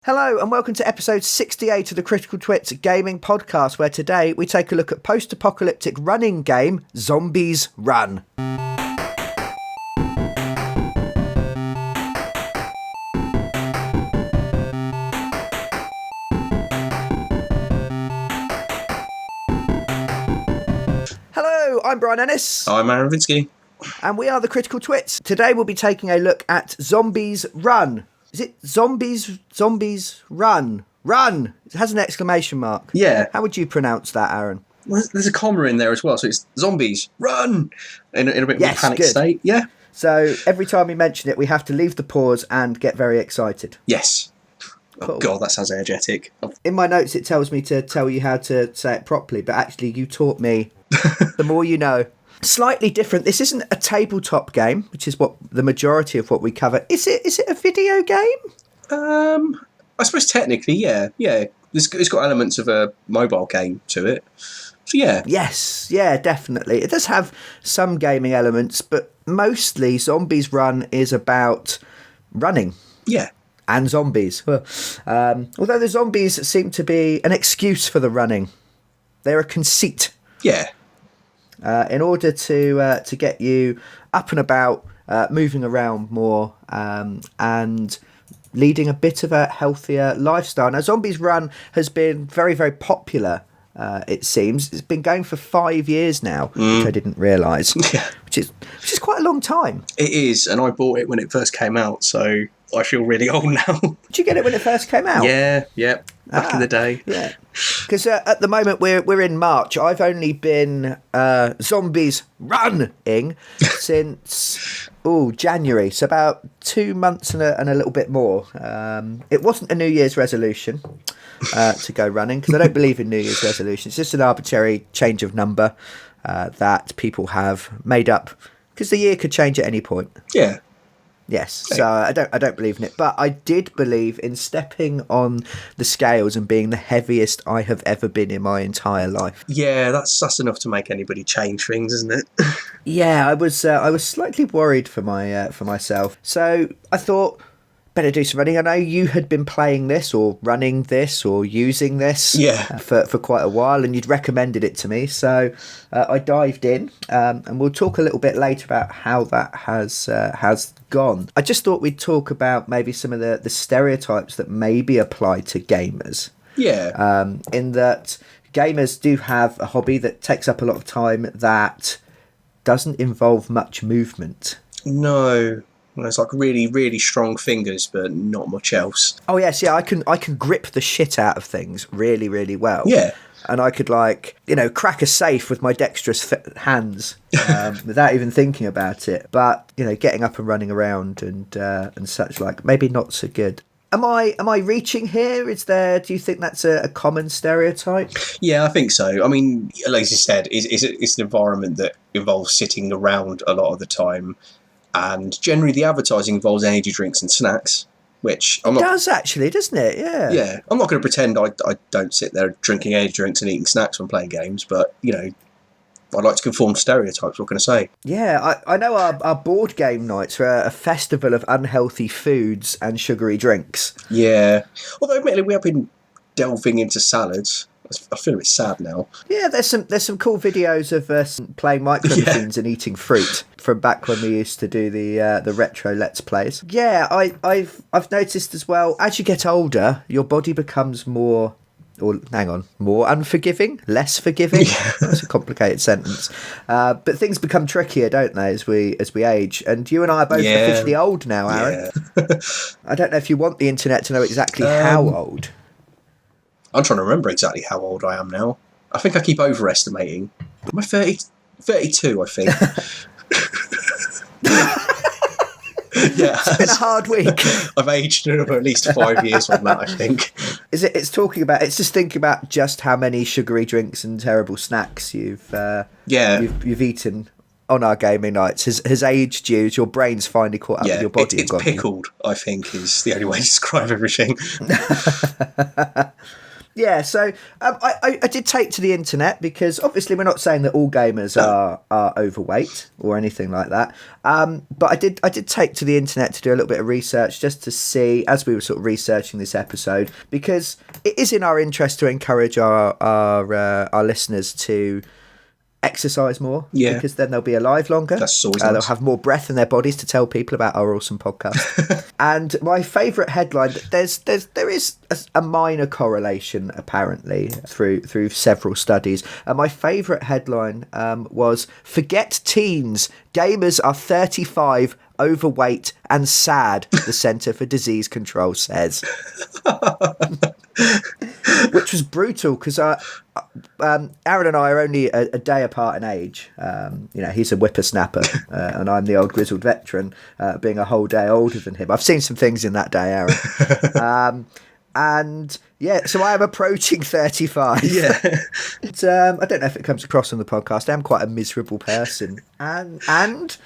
Hello and welcome to episode 68 of the Critical Twits gaming podcast, where today we take a look at post-apocalyptic running game Zombies Run. Hello, I'm Brian Ennis. I'm Aaron Vinsky. And we are the Critical Twits. Today we'll be taking a look at Zombies Run. Is it Zombies Run? Run! It has an exclamation mark. Yeah. How would you pronounce that, Aaron? Well, there's a comma in there as well, so it's Zombies Run! In a bit of a panic state, yeah. So every time we mention it, we have to leave the pause and get very excited. Yes. Cool. Oh, God, that sounds energetic. In my notes, it tells me to tell you how to say it properly, but actually you taught me. The more you know. Slightly different. This isn't a tabletop game, which is what the majority of what we cover. Is it a video game? I suppose technically, yeah. It's got elements of a mobile game to it. So yeah. Yes, yeah, definitely. It does have some gaming elements, but mostly Zombies Run is about running. Yeah. And zombies. Although the zombies seem to be an excuse for the running. They're a conceit. Yeah. In order to get you up and about, moving around more, and leading a bit of a healthier lifestyle. Now, Zombies Run has been very, very popular, it seems. It's been going for 5 years now, which I didn't realise, which is quite a long time. It is, and I bought it when it first came out, so I feel really old now. Did you get it when it first came out? Yeah, back in the day. Yeah, because at the moment we're in March. I've only been Zombies Running since January, so about 2 months and a little bit more. It wasn't a New Year's resolution to go running, because I don't believe in New Year's resolutions. It's just an arbitrary change of number that people have made up, because the year could change at any point. Yeah. Yes, so I don't believe in it, but I did believe in stepping on the scales and being the heaviest I have ever been in my entire life. Yeah, that's enough to make anybody change things, isn't it? Yeah, I was slightly worried for myself, so I thought better do some running. I know you had been playing this or running this or using this for quite a while, and you'd recommended it to me, so I dived in, and we'll talk a little bit later about how that has gone. I just thought we'd talk about maybe some of the stereotypes that maybe apply to gamers. Yeah. In that gamers do have a hobby that takes up a lot of time that doesn't involve much movement. No. It's like really, really strong fingers, but not much else. Oh yes, yeah. I can grip the shit out of things really, really well. Yeah. And I could crack a safe with my dexterous hands without even thinking about it. But getting up and running around and such maybe not so good. Am I reaching here? Do you think that's a common stereotype? Yeah, I think so. I mean, like you said, it's an environment that involves sitting around a lot of the time. And generally the advertising involves energy drinks and snacks, which I'm not... It does actually, doesn't it? Yeah. Yeah. I'm not going to pretend I don't sit there drinking energy drinks and eating snacks when playing games, but, I like to conform to stereotypes, what can I say? Yeah, I know our board game nights are a festival of unhealthy foods and sugary drinks. Yeah. Although, admittedly, we have been delving into salads. I feel a bit sad now. Yeah, there's some cool videos of us playing micro machines and eating fruit from back when we used to do the retro Let's Plays. Yeah, I've noticed as well, as you get older, your body becomes more unforgiving, less forgiving. That's a complicated sentence. But things become trickier, don't they, as we age? And you and I are both officially old now, Aaron. Yeah. I don't know if you want the internet to know exactly how old. I'm trying to remember exactly how old I am now. I think I keep overestimating. Am I 32, I think. Yeah, it's been a hard week. I've aged at least 5 years on that, I think. It's just thinking about just how many sugary drinks and terrible snacks you've eaten on our gaming nights has aged you as your brain's finally caught up with your body. It's pickled, I think, is the only way to describe everything. Yeah, so I did take to the internet because obviously we're not saying that all gamers are overweight or anything like that. But I did take to the internet to do a little bit of research just to see, as we were sort of researching this episode, because it is in our interest to encourage our listeners to exercise more, because then they'll be alive longer. That's always nice. They'll have more breath in their bodies to tell people about our awesome podcast. And my favourite headline, there is a minor correlation apparently through several studies. And my favourite headline was, "Forget teens, gamers are 35, overweight and sad, the Centre for Disease Control says." Which was brutal because Aaron and I are only a day apart in age. He's a whippersnapper and I'm the old grizzled veteran, being a whole day older than him. I've seen some things in that day, Aaron. And yeah, so I am approaching 35. Yeah. I don't know if it comes across on the podcast. I'm quite a miserable person. And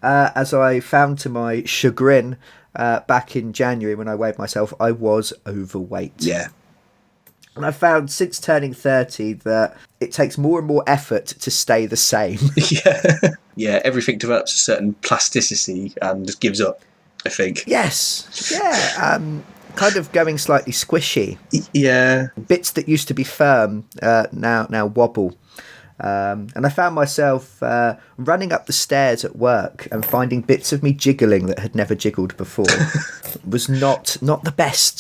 as I found to my chagrin back in January when I weighed myself, I was overweight. Yeah. And I found since turning 30 that it takes more and more effort to stay the same. Yeah, everything develops a certain plasticity and just gives up, I think. Yes. Yeah. Kind of going slightly squishy. Yeah. Bits that used to be firm now wobble. And I found myself running up the stairs at work and finding bits of me jiggling that had never jiggled before. It was not the best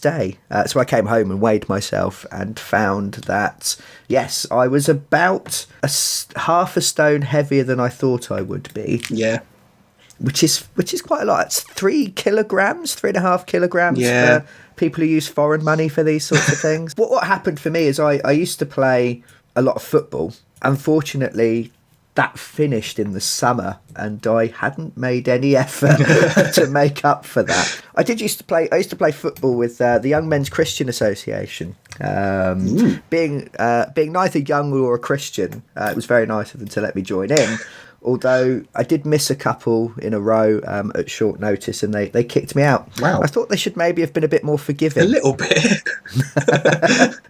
day. So I came home and weighed myself and found that yes, I was about half a stone heavier than I thought I would be. Yeah. Which is quite a lot. It's 3 kilograms, 3.5 kilograms for people who use foreign money for these sorts of things. What happened for me is I used to play a lot of football. Unfortunately, that finished in the summer and I hadn't made any effort to make up for that. I used to play football with the Young Men's Christian Association. Being neither young nor a Christian, it was very nice of them to let me join in. Although I did miss a couple in a row at short notice and they kicked me out. Wow. I thought they should maybe have been a bit more forgiving. A little bit.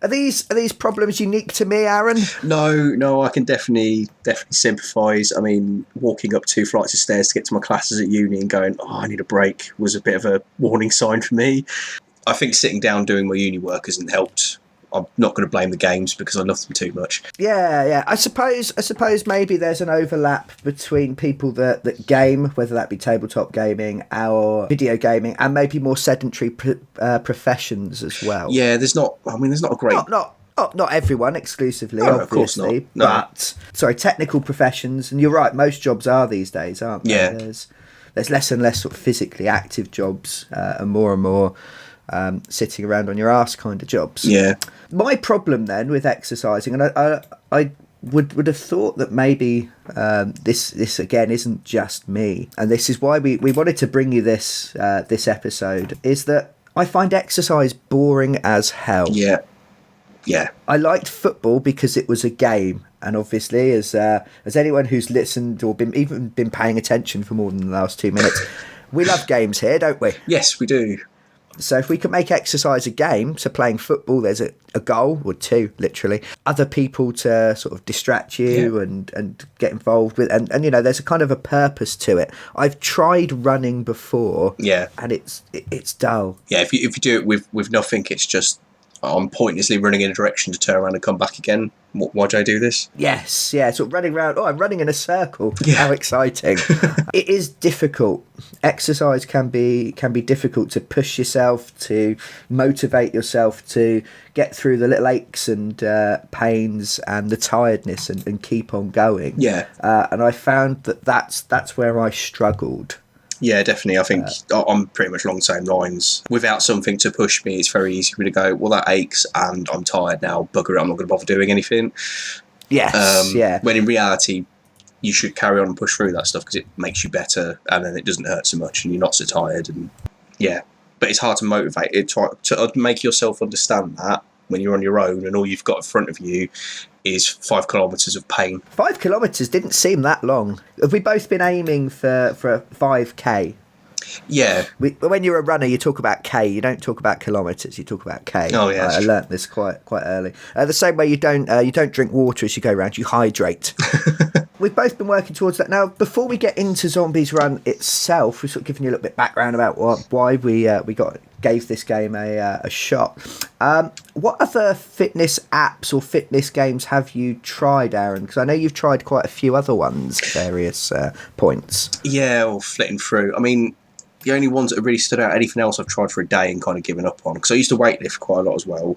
Are these problems unique to me, Aaron? No, I can definitely sympathise. I mean, walking up 2 flights of stairs to get to my classes at uni and going, I need a break, was a bit of a warning sign for me. I think sitting down doing my uni work hasn't helped. I'm not going to blame the games because I love them too much. Yeah. I suppose maybe there's an overlap between people that game, whether that be tabletop gaming or video gaming, and maybe more sedentary professions as well. Yeah, there's not a great... Not everyone exclusively, obviously. Of course not. No. But, technical professions, and you're right, most jobs are these days, aren't they? Yeah. There's less and less sort of physically active jobs and more sitting around on your arse kind of jobs. Yeah. My problem then with exercising, and I would have thought that maybe this again isn't just me, and this is why we wanted to bring you this episode, is that I find exercise boring as hell. Yeah. I liked football because it was a game, and obviously as anyone who's listened or been paying attention for more than the last 2 minutes, we love games here, don't we? Yes, we do. So if we can make exercise a game, so playing football, there's a goal, or 2, literally, other people to sort of distract you and get involved with, and there's a kind of a purpose to it. I've tried running before, and it's dull. Yeah, if you do it with nothing, it's just I'm pointlessly running in a direction to turn around and come back again. Why do I do this? Yes, yeah, sort of running around. Oh, I'm running in a circle. Yeah. How exciting. It is difficult. Exercise can be difficult to push yourself, to motivate yourself to get through the little aches and pains and the tiredness and keep on going. Yeah. And I found that's where I struggled. Yeah, definitely. I think I'm pretty much along the same lines. Without something to push me, it's very easy for me to go, well, that aches and I'm tired now. Bugger it, I'm not going to bother doing anything. Yes, yeah. When in reality, you should carry on and push through that stuff because it makes you better and then it doesn't hurt so much and you're not so tired. And yeah, but it's hard to motivate it, to make yourself understand that when you're on your own and all you've got in front of you is 5 kilometres of pain. 5 kilometres didn't seem that long. Have we both been aiming for 5k? Yeah. When you're a runner, you talk about K. You don't talk about kilometres. You talk about K. Oh yeah, I learnt this quite early. The same way you don't drink water as you go around. You hydrate. We've both been working towards that. Now, before we get into Zombies Run itself, we've sort of given you a little bit of background about why we gave this game a shot. What other fitness apps or fitness games have you tried, Aaron? Because I know you've tried quite a few other ones at various points. Yeah, or flitting through. I mean, the only ones that have really stood out, anything else I've tried for a day and kind of given up on. Because I used to weightlift quite a lot as well.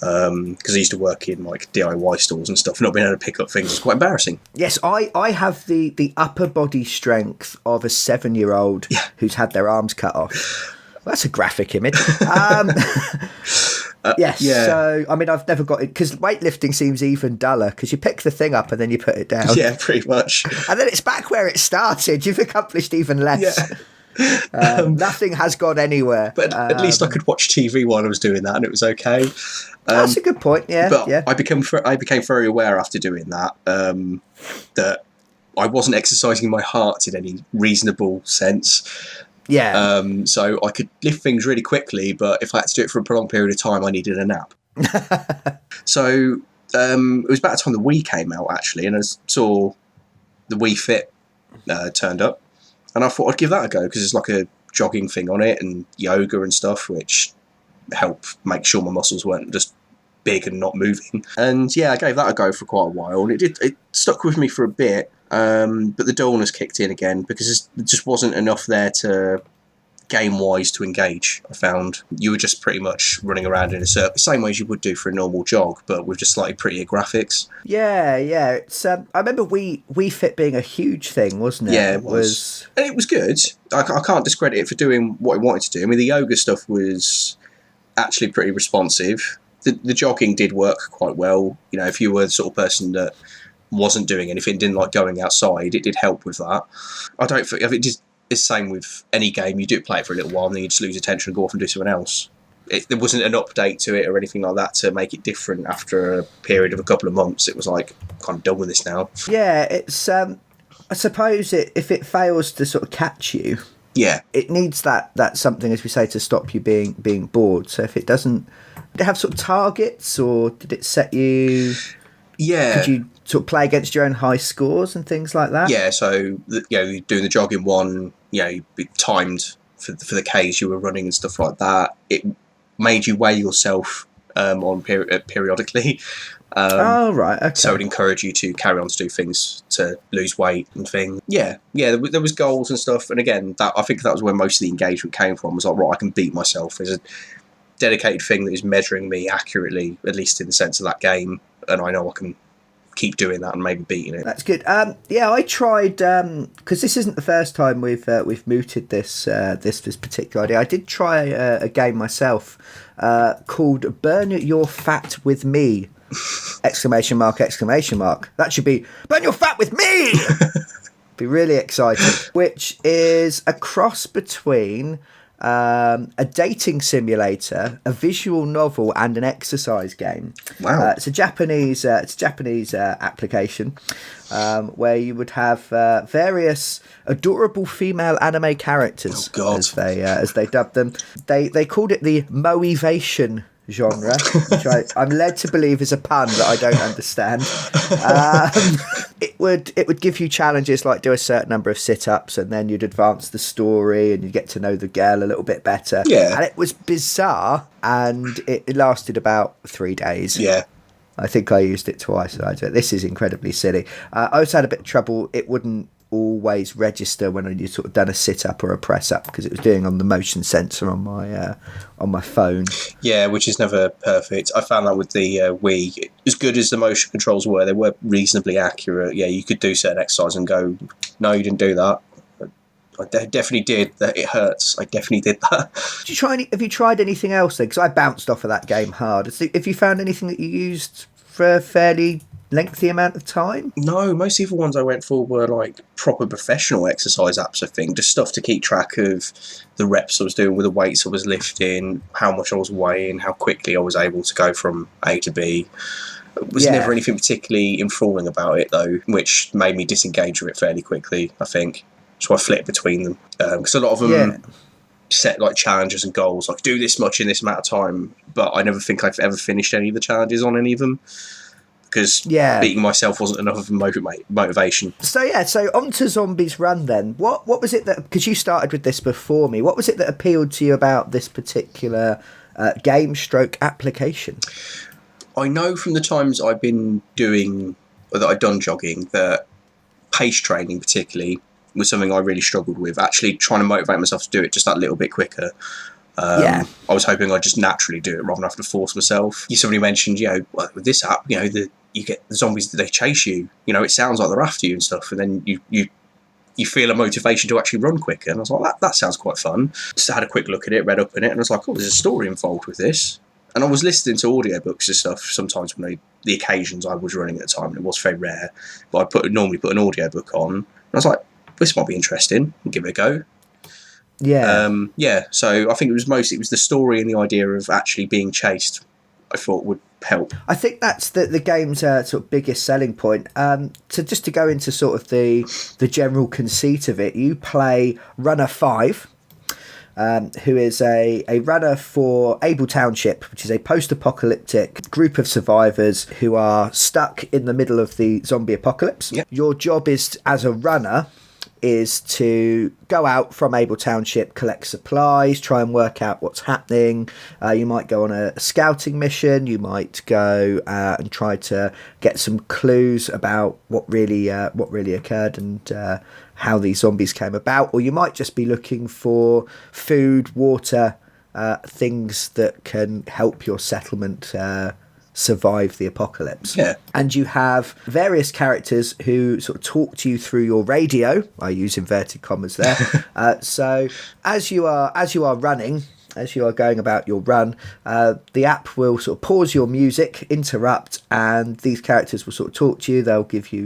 Because I used to work in like DIY stores and stuff, not being able to pick up things is quite embarrassing. Yes, I have the upper body strength of a 7-year-old who's had their arms cut off. Well, that's a graphic image. Yes, yeah. So I mean, I've never got it because weightlifting seems even duller because you pick the thing up and then you put it down. Yeah, pretty much. And then it's back where it started. You've accomplished even less. Yeah. Nothing has gone anywhere. But at least I could watch TV while I was doing that, and it was okay. That's a good point. Yeah, but yeah. I became very aware after doing that that I wasn't exercising my heart in any reasonable sense. Yeah. So I could lift things really quickly, but if I had to do it for a prolonged period of time, I needed a nap. So it was about the time the Wii came out, actually, and I saw the Wii Fit turned up. And I thought I'd give that a go because there's like a jogging thing on it and yoga and stuff, which help make sure my muscles weren't just big and not moving. And yeah, I gave that a go for quite a while, and it stuck with me for a bit. But the dullness kicked in again because there just wasn't enough there to game-wise to engage. I found you were just pretty much running around in a circle, the same way as you would do for a normal jog, but with just slightly prettier graphics. Yeah. It's I remember Wii Fit being a huge thing, wasn't it? Yeah, it was. And it was good. I can't discredit it for doing what it wanted to do. I mean, the yoga stuff was actually pretty responsive. The jogging did work quite well. You know, if you were the sort of person that wasn't doing anything, didn't like going outside, it did help with that. I don't think it's the same with any game. You do play it for a little while and then you just lose attention and go off and do something else. There wasn't an update to it or anything like that to make it different after a period of a couple of months. It was like, I'm kind of done with this now. Yeah, it's I suppose if it fails to sort of catch you, yeah, it needs that something, as we say, to stop you being bored. So if it doesn't, did it have sort of targets, or did it set you? Yeah. Could you sort of play against your own high scores and things like that? Yeah. So you're doing the jogging one. You'd be timed for the Ks you were running and stuff like that. It made you weigh yourself periodically. Oh, right. Okay. So it encouraged you to carry on to do things to lose weight and things. Yeah. There was goals and stuff, and again, I think that was where most of the engagement came from. Was like, right, I can beat myself. There's a dedicated thing that is measuring me accurately, at least in the sense of that game, and I know I can keep doing that and maybe beating it. That's good. I tried because this isn't the first time we've mooted this particular idea. I did try a game myself called Burn Your Fat With Me! ! That should be Burn Your Fat With Me! Be really excited. Which is a cross between a dating simulator, a visual novel, and an exercise game. Wow! It's a Japanese application where you would have various adorable female anime characters, as they dubbed them. They called it the motivation genre, which I'm led to believe is a pun that I don't understand. It would give you challenges like do a certain number of sit-ups, and then you'd advance the story and you'd get to know the girl a little bit better. Yeah. And it was bizarre, and it lasted about 3 days. Yeah. I think I used it twice. This is incredibly silly. I also had a bit of trouble. It wouldn't always register when you sort of done a sit up or a press up because it was doing on the motion sensor on my phone. Yeah, which is never perfect. I found that with the Wii, as good as the motion controls were, they were reasonably accurate. Yeah, you could do certain exercise and go, no, you didn't do that. I definitely did. That it hurts. I definitely did that. Have you tried anything else then? Because I bounced off of that game hard. Have you found anything that you used for a fairly lengthy amount of time? No, most of the ones I went for were like proper professional exercise apps, I think. Just stuff to keep track of the reps I was doing with the weights I was lifting, how much I was weighing, how quickly I was able to go from A to B. It was never anything particularly enthralling about it, though, which made me disengage with it fairly quickly, I think. So I flip between them because a lot of them set like challenges and goals, like do this much in this amount of time. But I never think I've ever finished any of the challenges on any of them because beating myself wasn't enough of a motivation. So on to Zombies Run then. What was it that, because you started with this before me, what was it that appealed to you about this particular game stroke application? I know from the times I've been doing, or that I've done jogging, that pace training particularly was something I really struggled with, actually trying to motivate myself to do it just that little bit quicker. I was hoping I'd just naturally do it rather than have to force myself. Somebody mentioned, with this app, you get the zombies that they chase you. It sounds like they're after you and stuff, and then you feel a motivation to actually run quicker. And I was like, that sounds quite fun. Just had a quick look at it, read up in it, and I was like, oh, there's a story involved with this. And I was listening to audiobooks and stuff sometimes when the occasions I was running at the time, and it was very rare. But I normally put an audiobook on, and I was like, this might be interesting, and give it a go. So I think it was the story and the idea of actually being chased I thought would help. I think that's the game's sort of biggest selling point. To go into sort of the general conceit of it, you play Runner 5, who is a runner for Able Township, which is a post-apocalyptic group of survivors who are stuck in the middle of the zombie apocalypse. Yep. Your job as a runner is to go out from Able Township, collect supplies, try and work out what's happening. You might go on a scouting mission. You might go and try to get some clues about what really occurred and how these zombies came about. Or you might just be looking for food, water, things that can help your settlement survive the apocalypse. And you have various characters who sort of talk to you through your radio. I use inverted commas there. So as you are running, as you are going about your run, the app will sort of pause your music, interrupt, and these characters will sort of talk to you. They'll give you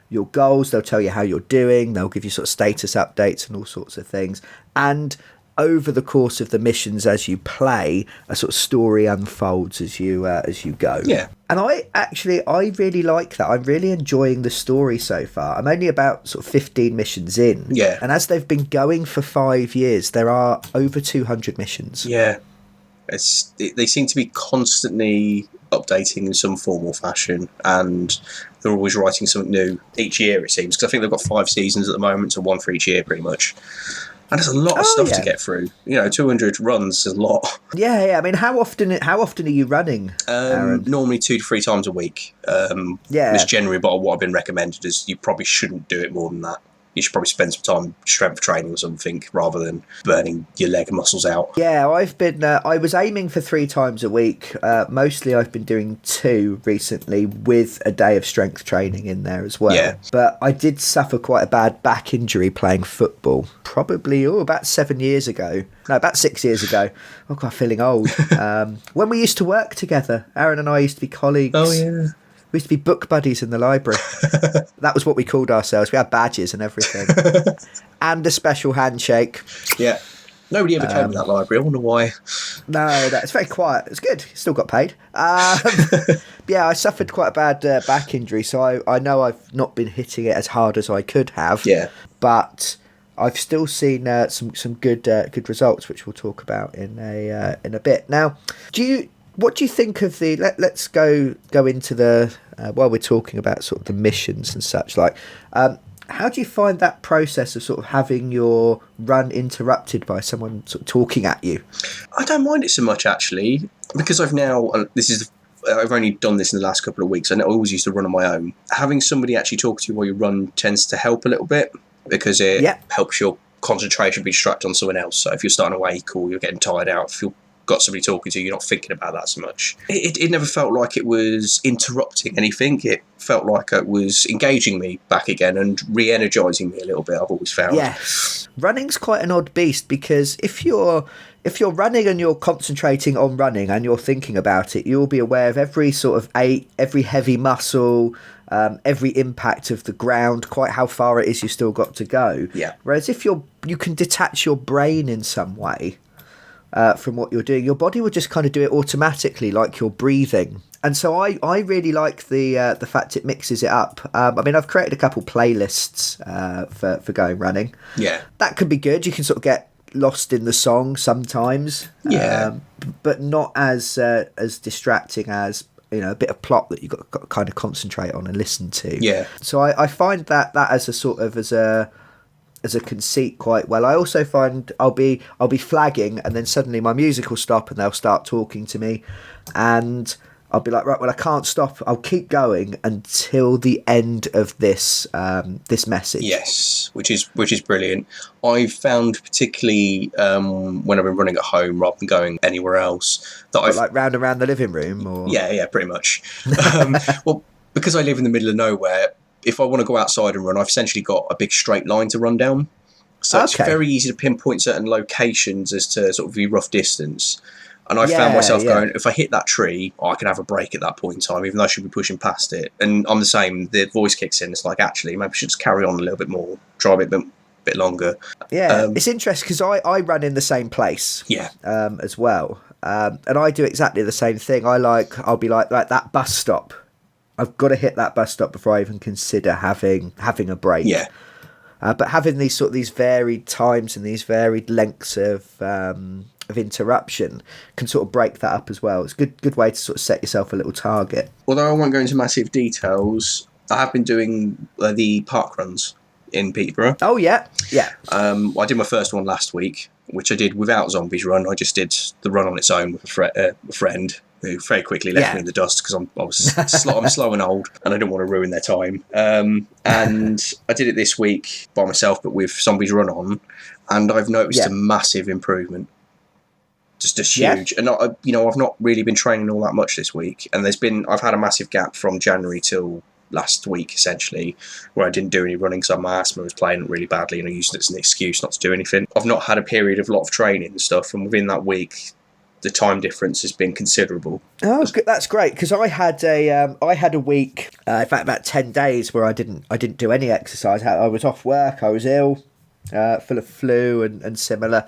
your goals. They'll tell you how you're doing. They'll give you sort of status updates and all sorts of things. And over the course of the missions, as you play, a sort of story unfolds as you go. And I really like that. I'm really enjoying the story so far. I'm only about sort of 15 missions in. And as they've been going for 5 years, there are over 200 missions. They seem to be constantly updating in some form or fashion, and they're always writing something new each year, it seems, because I think they've got 5 seasons at the moment, so 1 for each year pretty much. And there's a lot of stuff to get through. 200 runs is a lot. I mean, how often are you running, Aaron? Normally 2 to 3 times a week. It's generally about what I've been recommended is you probably shouldn't do it more than that. You should probably spend some time strength training or something rather than burning your leg muscles out. I've been. I was aiming for 3 times a week. Mostly, I've been doing 2 recently, with a day of strength training in there as well. But I did suffer quite a bad back injury playing football. Probably about 7 years ago. No, about 6 years ago. Oh God, I'm feeling old. When we used to work together, Aaron and I used to be colleagues. Oh yeah. We used to be book buddies in the library. That was what we called ourselves. We had badges and everything. And a special handshake. Nobody ever came to that library. I wonder why. No, it's very quiet. It's good. Still got paid. I suffered quite a bad back injury, so I know I've not been hitting it as hard as I could have. But I've still seen some good results, which we'll talk about in a bit. Now, what do you think of the? Let's go into the while we're talking about sort of the missions and such. Like, how do you find that process of sort of having your run interrupted by someone sort of talking at you? I don't mind it so much actually, because I've only done this in the last couple of weeks. I always used to run on my own. Having somebody actually talk to you while you run tends to help a little bit because it helps your concentration be distracted on someone else. So if you're starting a wake or you're getting tired out, if you've got somebody talking to you, you're not thinking about that so much. It never felt like it was interrupting anything. It felt like it was engaging me back again and re-energising me a little bit, I've always found. Yes. Running's quite an odd beast, because if you're running and you're concentrating on running and you're thinking about it, you'll be aware of every sort of every heavy muscle, every impact of the ground, quite how far it is you still got to go. Whereas if you can detach your brain in some way, from what you're doing, your body will just kind of do it automatically, like you're breathing. And so I really like the fact it mixes it up. I mean, I've created a couple playlists for going running. Yeah, that could be good. You can sort of get lost in the song sometimes. Yeah, but not as distracting as, you know, a bit of plot that you've got to kind of concentrate on and listen to. Yeah. So I find that as a sort of as a conceit quite well. I also find I'll be flagging, and then suddenly my music will stop and they'll start talking to me, and I'll be like, right, well, I can't stop. I'll keep going until the end of this this message. Yes, which is brilliant. I've found particularly when I've been running at home rather than going anywhere else that I've like round around the living room, or yeah, pretty much. Well, because I live in the middle of nowhere, if I want to go outside and run, I've essentially got a big straight line to run down. So It's very easy to pinpoint certain locations as to sort of the rough distance. And I found myself going, if I hit that tree, I can have a break at that point in time, even though I should be pushing past it. And I'm the same. The voice kicks in. It's like, actually, maybe I should just carry on a little bit more, try a bit longer. Yeah, it's interesting because I run in the same place. Yeah. As well. And I do exactly the same thing. I'll be like that bus stop. I've got to hit that bus stop before I even consider having a break. Yeah. But having these varied times and these varied lengths of interruption can sort of break that up as well. It's a good way to sort of set yourself a little target. Although I won't go into massive details, I have been doing the park runs in Peterborough. Oh, yeah. I did my first one last week, which I did without Zombies Run. I just did the run on its own with a friend who very quickly left me in the dust because I'm slow and old and I didn't want to ruin their time. And I did it this week by myself, but with Zombies Run on, and I've noticed a massive improvement. Just huge. And I've not really been training all that much this week, and I've had a massive gap from January till last week essentially, where I didn't do any running because my asthma was playing really badly and I used it as an excuse not to do anything. I've not had a period of a lot of training and stuff, and within that week the time difference has been considerable. Oh, that's great, because I had a week, in fact about 10 days, where I didn't do any exercise. I was off work, I was ill, full of flu and similar.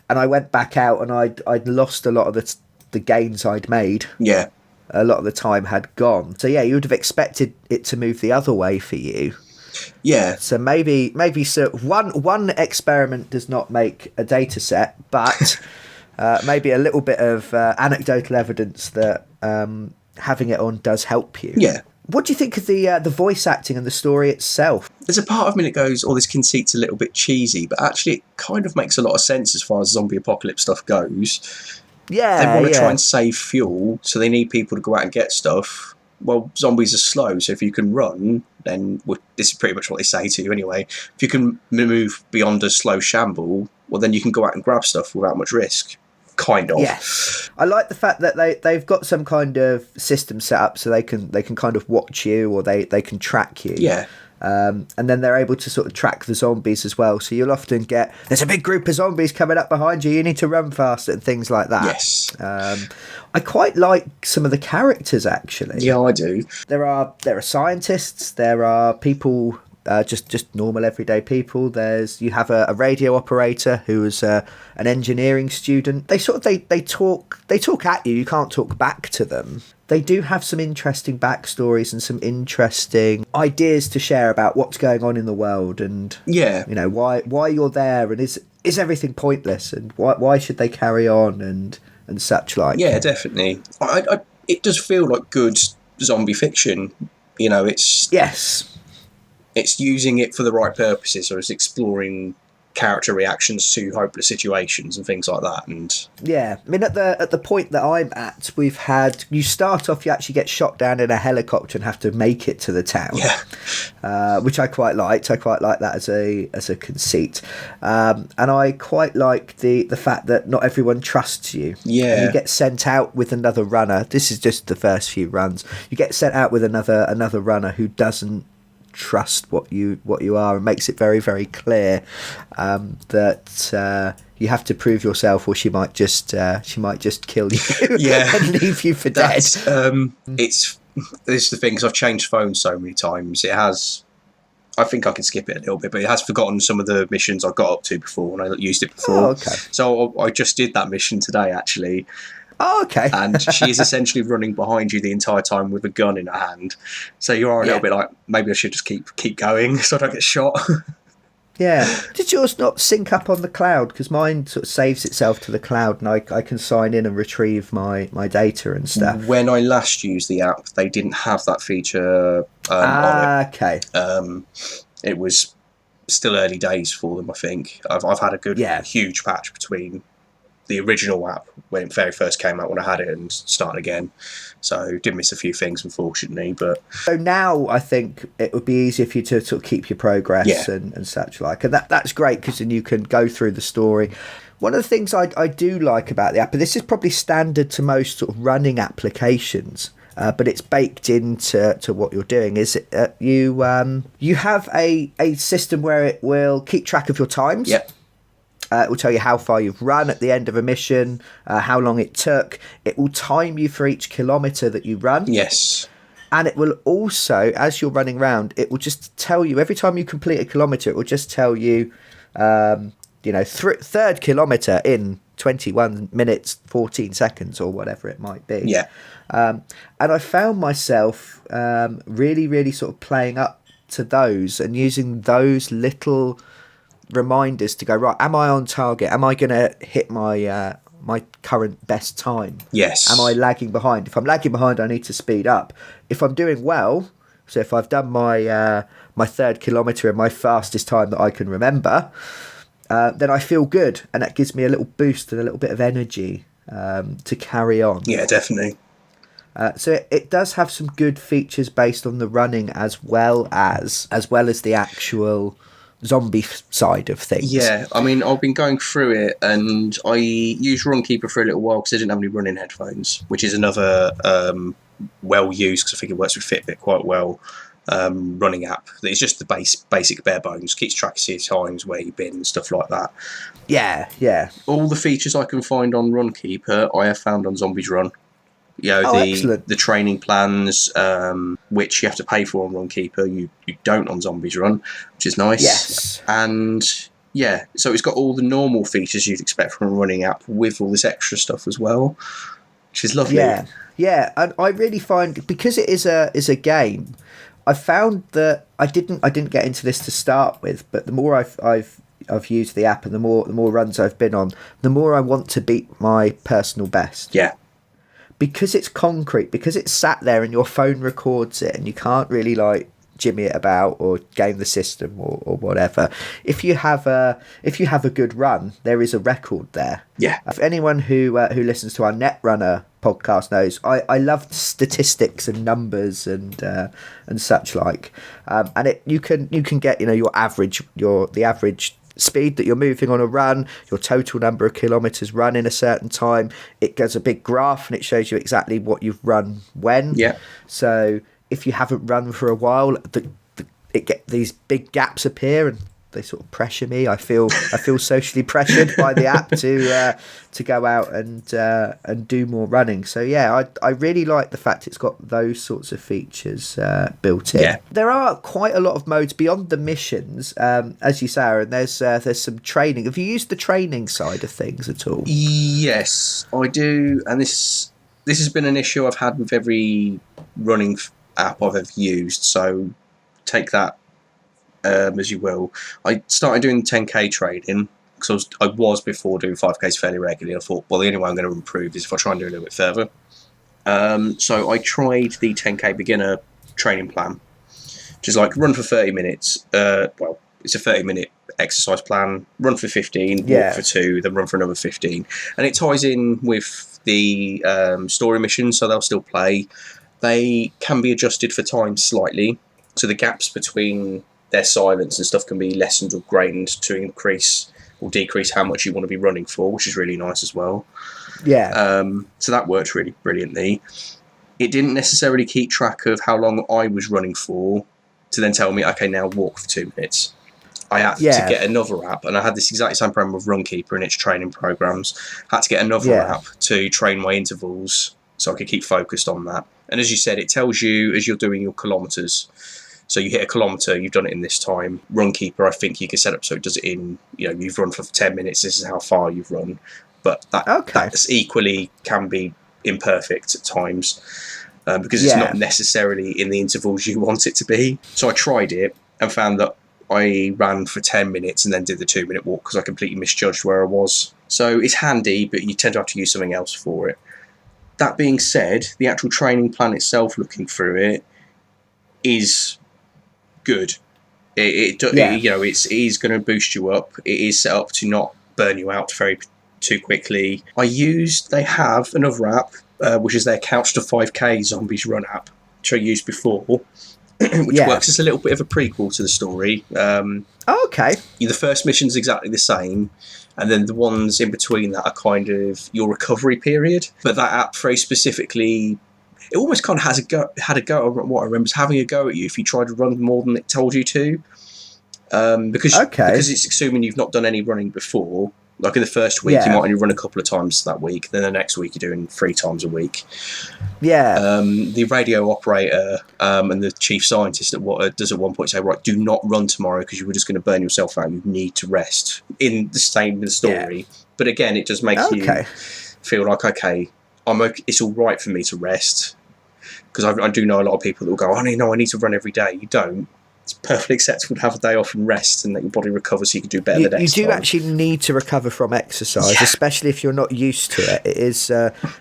And I went back out and I'd lost a lot of the gains I'd made. Yeah. A lot of the time had gone. So yeah, you would have expected it to move the other way for you. Yeah. So maybe so one experiment does not make a data set, but maybe a little bit of anecdotal evidence that having it on does help you. Yeah. What do you think of the voice acting and the story itself? There's a part of me that goes, this conceit's a little bit cheesy, but actually it kind of makes a lot of sense as far as zombie apocalypse stuff goes. Yeah, they want to try and save fuel, so they need people to go out and get stuff. Well, zombies are slow, so if you can run, then this is pretty much what they say to you anyway. If you can move beyond a slow shamble, well, then you can go out and grab stuff without much risk. Kind of. Yes. I like the fact that they've got some kind of system set up so they can kind of watch you, or they can track you. Yeah. And then they're able to sort of track the zombies as well. So you'll often get, there's a big group of zombies coming up behind you, you need to run faster, and things like that. Yes. I quite like some of the characters, actually. Yeah, I do. There are scientists, there are people, just normal everyday people. You have a radio operator who is an engineering student. They talk at you. You can't talk back to them. They do have some interesting backstories and some interesting ideas to share about what's going on in the world, and why you're there, and is everything pointless, and why should they carry on, and such like. Yeah, definitely. It does feel like good zombie fiction. It's It's using it for the right purposes, or it's exploring character reactions to hopeless situations and things like that. And yeah, I mean, at the point that I'm at, you start off, you actually get shot down in a helicopter and have to make it to the town. Yeah. Which I quite liked. I quite like that as a conceit, and I quite like the fact that not everyone trusts you. Yeah. And you get sent out with another runner. This is just the first few runs. You get sent out with another runner who doesn't trust what you are, and makes it very, very clear that you have to prove yourself, or she might just kill you. And leave you for dead. It's the thing, because I've changed phones so many times. I think I can skip it a little bit, but it has forgotten some of the missions I got up to before when I used it before. Oh, okay. So I just did that mission today, actually. Oh, okay. And she is essentially running behind you the entire time with a gun in her hand. So you are a little bit like, maybe I should just keep going so I don't get shot. Yeah. Did yours not sync up on the cloud? Because mine sort of saves itself to the cloud, and I can sign in and retrieve my data and stuff. When I last used the app, they didn't have that feature on it. Okay. It was still early days for them, I think. I've had a huge patch between the original app when it very first came out when I had it and started again. So did miss a few things, unfortunately. But so now I think it would be easier for you to sort of keep your progress and such like. And that's great because then you can go through the story. One of the things I do like about the app, and this is probably standard to most sort of running applications, but it's baked into what you're doing, is you have a system where it will keep track of your times. Yep. It will tell you how far you've run at the end of a mission, how long it took. It will time you for each kilometre that you run. Yes. And it will also, as you're running around, it will just tell you, every time you complete a kilometre, it will just tell you, third kilometre in 21 minutes, 14 seconds or whatever it might be. Yeah. And I found myself really, really sort of playing up to those and using those little reminders to go, right, am I on target? Am I going to hit my my current best time? Yes. Am I lagging behind? If I'm lagging behind, I need to speed up. If I'm doing well, so if I've done my my third kilometre in my fastest time that I can remember, then I feel good, and that gives me a little boost and a little bit of energy to carry on. Yeah, definitely. So it does have some good features based on the running as well as the actual zombie side of things. Yeah, I mean, I've been going through it, and I used Runkeeper for a little while because I didn't have any running headphones, which is another well used, because I think it works with Fitbit quite well, running app. It's just the basic bare bones, keeps track of your times, where you've been, and stuff like that. Yeah. All the features I can find on Runkeeper, I have found on Zombies Run. Excellent. The training plans, which you have to pay for on Runkeeper, you don't on Zombies Run, which is nice. Yes. And yeah, so it's got all the normal features you'd expect from a running app with all this extra stuff as well, which is lovely. Yeah, and I really find, because it is a game, I found that I didn't get into this to start with, but the more I've used the app and the more runs I've been on, the more I want to beat my personal best. Yeah. Because it's concrete, because it's sat there and your phone records it, and you can't really like jimmy it about or game the system or whatever. If you have a good run, there is a record there. Yeah. If anyone who listens to our Netrunner podcast knows, I love statistics and numbers and such like, and you can get the average speed that you're moving on a run, your total number of kilometres run in a certain time. It does a big graph and it shows you exactly what you've run when. Yeah. So if you haven't run for a while, these big gaps appear and they sort of pressure me. I feel socially pressured by the app to go out and do more running. So yeah, I really like the fact it's got those sorts of features built in. Yeah. There are quite a lot of modes beyond the missions, as you say, and there's some training. Have you used the training side of things at all? Yes, I do, and this has been an issue I've had with every running app I've ever used. So take that as you will. I started doing 10k training because I was before doing 5ks fairly regularly. I thought, well, the only way I'm going to improve is if I try and do a little bit further. So I tried the 10k beginner training plan, which is like run for 30 minutes. Well, it's a 30-minute exercise plan. Run for 15, walk for 2, then run for another 15, and it ties in with the story missions, so they'll still play. They can be adjusted for time slightly, so the gaps between their silence and stuff can be lessened or grained to increase or decrease how much you want to be running for, which is really nice as well. Yeah. So that worked really brilliantly. It didn't necessarily keep track of how long I was running for to then tell me, okay, now walk for 2 minutes. I had to get another app, and I had this exact same problem with Runkeeper and its training programs. I had to get another app to train my intervals so I could keep focused on that. And as you said, it tells you as you're doing your kilometres. So you hit a kilometre, you've done it in this time. Runkeeper, I think you can set up so it does it in, you've run for 10 minutes, this is how far you've run. But that's equally can be imperfect at times because it's not necessarily in the intervals you want it to be. So I tried it and found that I ran for 10 minutes and then did the 2-minute walk because I completely misjudged where I was. So it's handy, but you tend to have to use something else for it. That being said, the actual training plan itself, looking through it, is good. It is going to boost you up. It is set up to not burn you out too quickly. They have another app, which is their Couch to 5K Zombies Run app, which I used before, which works as a little bit of a prequel to the story. Okay. The first mission's exactly the same, and then the ones in between that are kind of your recovery period. But that app very specifically, it almost kind of had a go. What I remember is having a go at you if you tried to run more than it told you to, because it's assuming you've not done any running before. Like in the first week, you might only run a couple of times that week. Then the next week, you're doing 3 times a week. Yeah. The radio operator and the chief scientist does at one point say, right, do not run tomorrow because you were just going to burn yourself out. You need to rest. In the same story. Yeah. But again, it just makes you feel like, it's all right for me to rest. Because I do know a lot of people that will go, I need to run every day. You don't. It's perfectly acceptable to have a day off and rest and let your body recover so you can do better the next time. You do actually need to recover from exercise, especially if you're not used to it. It is,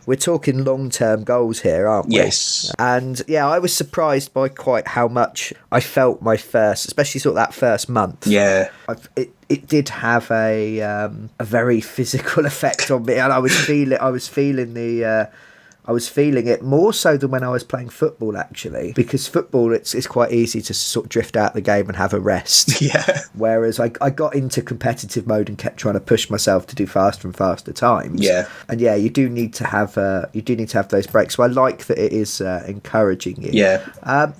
we're talking long-term goals here, aren't we? Yes. And I was surprised by quite how much I felt especially sort of that first month. Yeah. It did have a very physical effect on me, and I was feeling it more so than when I was playing football, actually, because football, it's quite easy to sort of drift out the game and have a rest. Yeah. Whereas I got into competitive mode and kept trying to push myself to do faster and faster times. Yeah. And you do need to have those breaks. So I like that it is encouraging you. Yeah.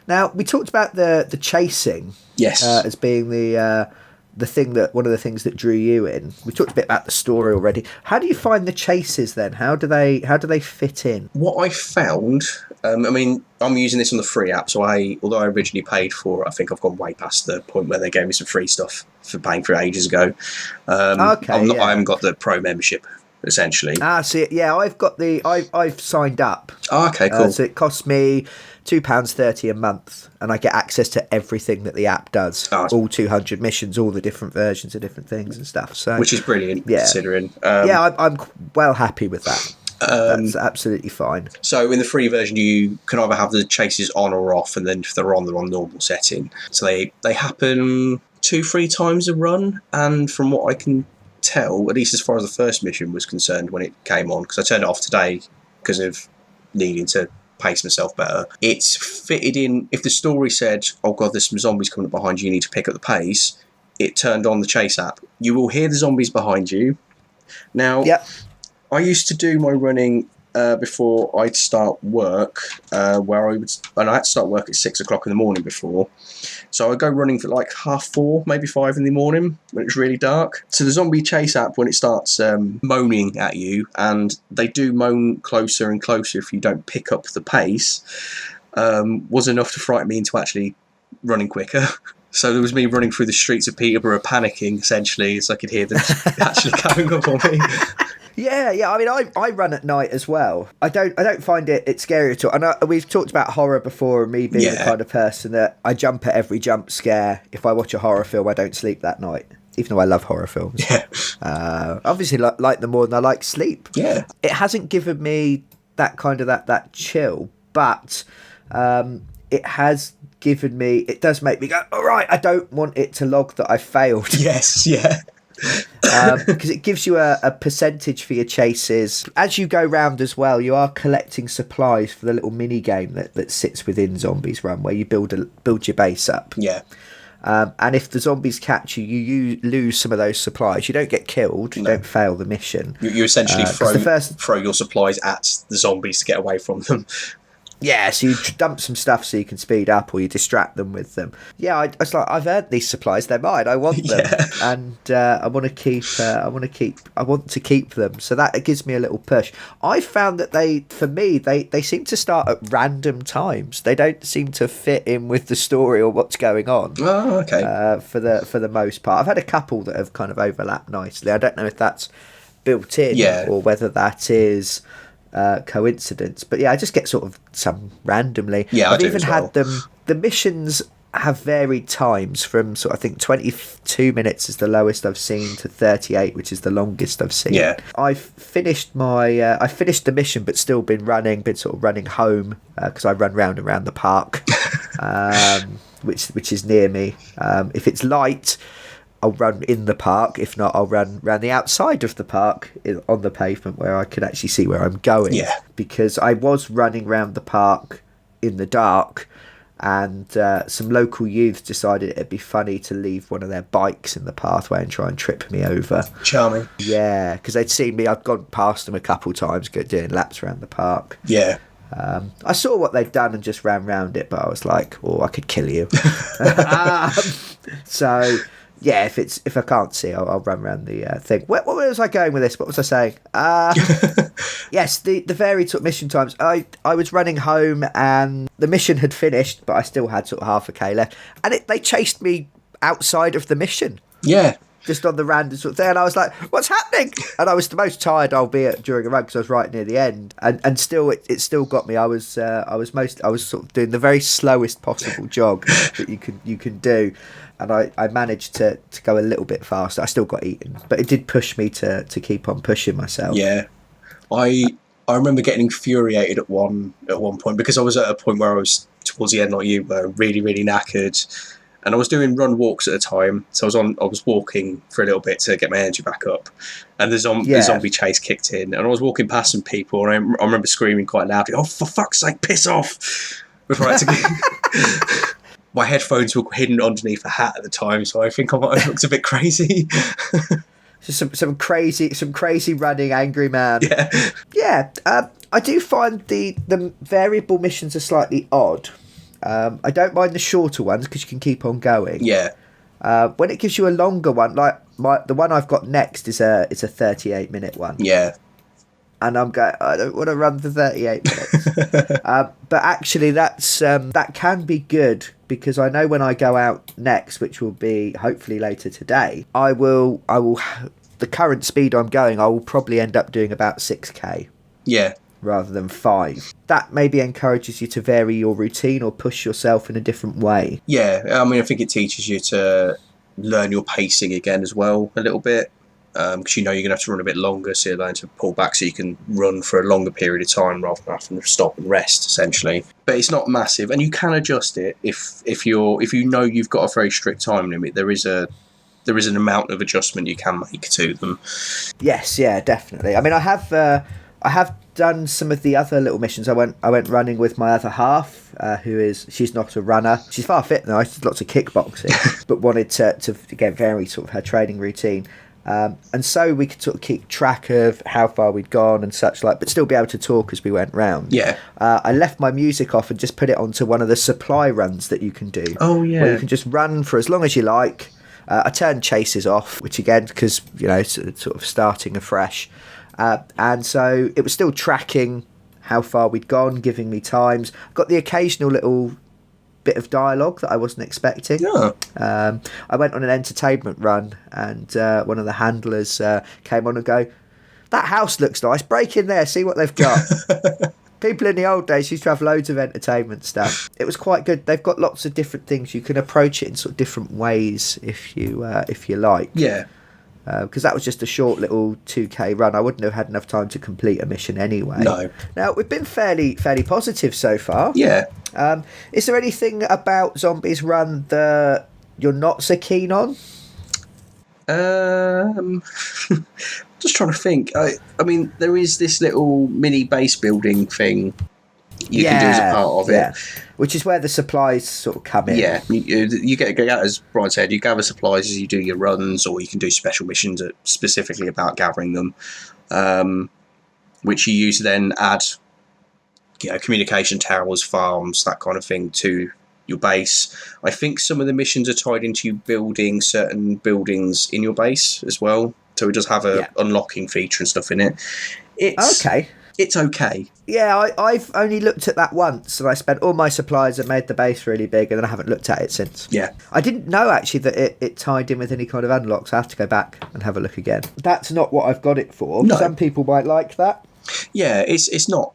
Now we talked about the chasing. Yes. As being one of the things that drew you in. We talked a bit about the story already. How do you find the chases then? How do they fit in? What I found, I'm using this on the free app, so although I originally paid for it, I think I've gone way past the point where they gave me some free stuff for paying for it ages ago. I haven't got the pro membership, essentially. I've signed up. Okay, cool. So it costs me £2.30 a month, and I get access to everything that the app does. All 200 missions, all the different versions of different things and stuff. So, which is brilliant, considering. I'm well happy with that. That's absolutely fine. So in the free version, you can either have the chases on or off, and then if they're on normal setting. So they happen 2-3 times a run, and from what I can tell, at least as far as the first mission was concerned when it came on, because I turned it off today because of needing to pace myself better. It's fitted in. If the story said, oh god, there's some zombies coming up behind you, you need to pick up the pace, it turned on the chase app. You will hear the zombies behind you. Now, I used to do my running before I'd start work, and I had to start work at 6 o'clock in the morning before. So I'd go running for like 4:30, maybe 5 in the morning when it's really dark. So the zombie chase app, when it starts moaning at you, and they do moan closer and closer if you don't pick up the pace, was enough to frighten me into actually running quicker. So there was me running through the streets of Peterborough panicking, essentially, so I could hear them actually coming up on me. Yeah. I run at night as well. I don't find it scary at all. And we've talked about horror before, and me being the kind of person that I jump at every jump scare. If I watch a horror film, I don't sleep that night, even though I love horror films. Yeah. Obviously, like them more than I like sleep. Yeah. It hasn't given me that kind of that chill, but it has given me. It does make me go, all right, I don't want it to log that I failed. Yes. Yeah. Because it gives you a percentage for your chases. As you go round as well, you are collecting supplies for the little mini game that sits within Zombies Run, where you build your base up. Yeah. And if the zombies catch you, you lose some of those supplies. You don't get killed. You don't fail the mission. You essentially throw your supplies at the zombies to get away from them. Yeah, so you dump some stuff so you can speed up, or you distract them with them. Yeah, I was like, I've earned these supplies; they're mine. I want them, and I want to keep. I want to keep them. So that gives me a little push. I found that they seem to start at random times. They don't seem to fit in with the story or what's going on. Oh, okay. For the most part, I've had a couple that have kind of overlapped nicely. I don't know if that's built in or whether that is coincidence, but yeah, I just get sort of some randomly. I've even had them. The missions have varied times from sort of, I think 22 minutes is the lowest I've seen to 38, which is the longest I've seen. I've finished I finished the mission, but still been sort of running home because I run round and round the park, which is near me. If it's light, I'll run in the park. If not, I'll run around the outside of the park on the pavement where I can actually see where I'm going. Because I was running around the park in the dark, and some local youths decided it'd be funny to leave one of their bikes in the pathway and try and trip me over. Charming. Yeah, because they'd seen me. I'd gone past them a couple times doing laps around the park. I saw what they'd done and just ran round it, but I was like, oh, I could kill you. So... yeah, if I can't see, I'll run around the thing. Where was I going with this? What was I saying? Yes, the varied sort of mission times. I was running home and the mission had finished, but I still had sort of half a K left. And they chased me outside of the mission. Yeah. Just on the random sort of thing. And I was like, what's happening? And I was the most tired I'll be during a run because I was right near the end. And still, it still got me. I was sort of doing the very slowest possible jog that you can do. And I managed to go a little bit faster. I still got eaten, but it did push me to keep on pushing myself. Yeah, I remember getting infuriated at one point because I was at a point where I was towards the end, like you were, really, really knackered, and I was doing run walks at a time. So I was walking for a little bit to get my energy back up, and the zombie chase kicked in, and I was walking past some people, and I remember screaming quite loudly, "Oh, for fuck's sake, piss off!" Before I had to my headphones were hidden underneath a hat at the time, so I think I might have looked a bit crazy. some crazy running angry man. Yeah. I do find the variable missions are slightly odd. I don't mind the shorter ones because you can keep on going. Yeah. When it gives you a longer one, like the one I've got next is a 38-minute one. Yeah. And I'm going, I don't want to run for 38 minutes. But actually, that can be good because I know when I go out next, which will be hopefully later today, I will the current speed I'm going, I will probably end up doing about 6k. Yeah. Rather than 5. That maybe encourages you to vary your routine or push yourself in a different way. Yeah, I mean, I think it teaches you to learn your pacing again as well a little bit. Because you're going to have to run a bit longer, so you're learning to pull back so you can run for a longer period of time rather than having to stop and rest, essentially. But it's not massive, and you can adjust it if you know you've got a very strict time limit. There is an amount of adjustment you can make to them. Yes, yeah, definitely. I mean, I have done some of the other little missions. I went running with my other half, she's not a runner. She's far fit now. She's lots of kickboxing, but wanted to again vary sort of her training routine. And so we could sort of keep track of how far we'd gone and such like, but still be able to talk as we went round. Yeah. I left my music off and just put it onto one of the supply runs that you can do. Oh, yeah. Where you can just run for as long as you like. I turned chases off, which again, because, it's sort of starting afresh. And so it was still tracking how far we'd gone, giving me times. Got the occasional little bit of dialogue that I wasn't expecting. Yeah. I went on an entertainment run and one of the handlers came on and go, that house looks nice, break in there, see what they've got. People in the old days used to have loads of entertainment stuff. It was quite good. They've got lots of different things. You can approach it in sort of different ways if you like. Yeah. Because that was just a short little 2k run. I wouldn't have had enough time to complete a mission anyway. No. Now, we've been fairly positive so far. Yeah. Is there anything about Zombies Run that you're not so keen on? Just trying to think. I mean, there is this little mini base building thing you can do as a part of it. Which is where the supplies sort of come in. Yeah, you get, as Brian said, you gather supplies as you do your runs, or you can do special missions specifically about gathering them, which you use to then add communication towers, farms, that kind of thing to your base. I think some of the missions are tied into you building certain buildings in your base as well. So it does have a unlocking feature and stuff in it. It's okay. Yeah, I've only looked at that once, and I spent all my supplies and made the base really big, and then I haven't looked at it since. Yeah. I didn't know, actually, that it tied in with any kind of unlocks. I have to go back and have a look again. That's not what I've got it for. No. Some people might like that. Yeah, it's not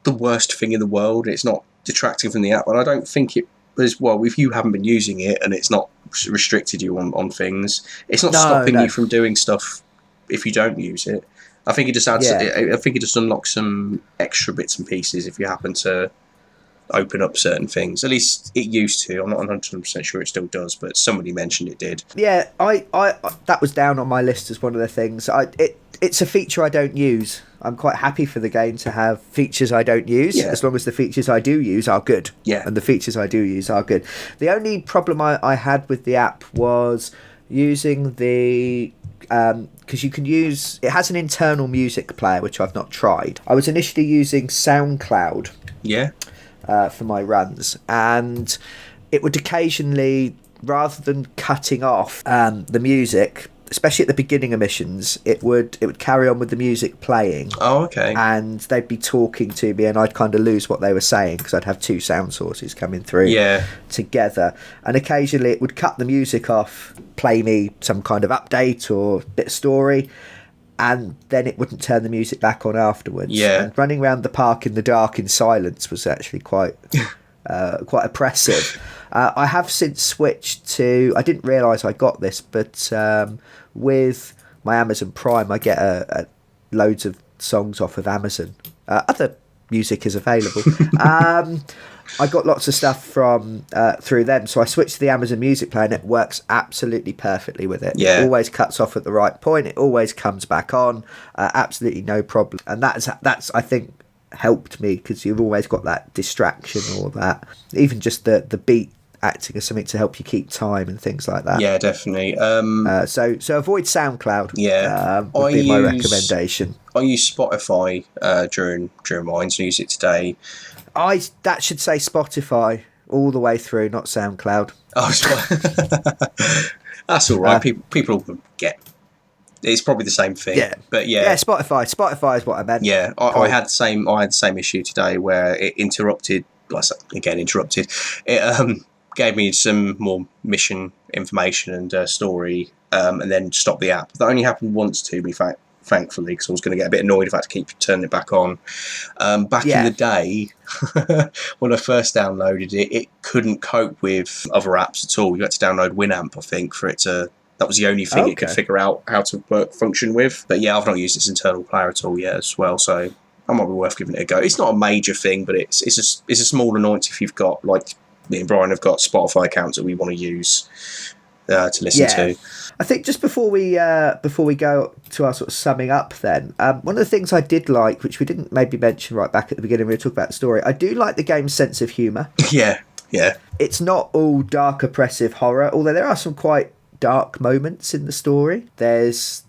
the worst thing in the world. It's not detracting from the app, and I don't think it as well, if you haven't been using it and it's not restricted you on things, it's not stopping you from doing stuff if you don't use it. I think it just adds. I think it just unlocks some extra bits and pieces if you happen to open up certain things. At least it used to. I'm not 100% sure it still does, but somebody mentioned it did. Yeah, I that was down on my list as one of the things. It's a feature I don't use. I'm quite happy for the game to have features I don't use, as long as the features I do use are good. Yeah. And the features I do use are good. The only problem I had with the app was using the... because you can use... It has an internal music player, which I've not tried. I was initially using SoundCloud for my runs, and it would occasionally, rather than cutting off the music... especially at the beginning of missions, it would carry on with the music playing. Oh, okay. And they'd be talking to me, and I'd kind of lose what they were saying because I'd have two sound sources coming through together. And occasionally it would cut the music off, play me some kind of update or bit of story, and then it wouldn't turn the music back on afterwards. Yeah. And running around the park in the dark in silence was actually quite oppressive. I have since switched to... I didn't realise I got this, but with my Amazon Prime, I get loads of songs off of Amazon. Other music is available. I got lots of stuff from through them, so I switched to the Amazon Music Player, and it works absolutely perfectly with it. Yeah. It always cuts off at the right point. It always comes back on. Absolutely no problem. And that's I think... helped me, because you've always got that distraction or that even just the beat acting as something to help you keep time and things like that. Yeah, definitely. So avoid SoundCloud. Would be my recommendation. I use Spotify during mine, so use it today. That should say Spotify all the way through, not SoundCloud. Oh, that's all right. People will get. It's probably the same thing. Yeah. But yeah. Spotify is what I meant. Yeah. I had the same issue today where it interrupted. It gave me some more mission information and story, and then stopped the app. That only happened once to me, thankfully, because I was going to get a bit annoyed if I had to keep turning it back on. Back in the day, when I first downloaded it, it couldn't cope with other apps at all. You had to download Winamp, I think, for it to... That was the only thing it could figure out how to function with. But yeah, I've not used its internal player at all yet as well, so that might be worth giving it a go. It's not a major thing, but it's a small annoyance if you've got, like me and Brian have got Spotify accounts that we want to use to listen to. I think just before we go to our sort of summing up then, one of the things I did like, which we didn't maybe mention right back at the beginning when we were talking about the story, I do like the game's sense of humour. Yeah. It's not all dark, oppressive horror, although there are some quite dark moments in the story. There's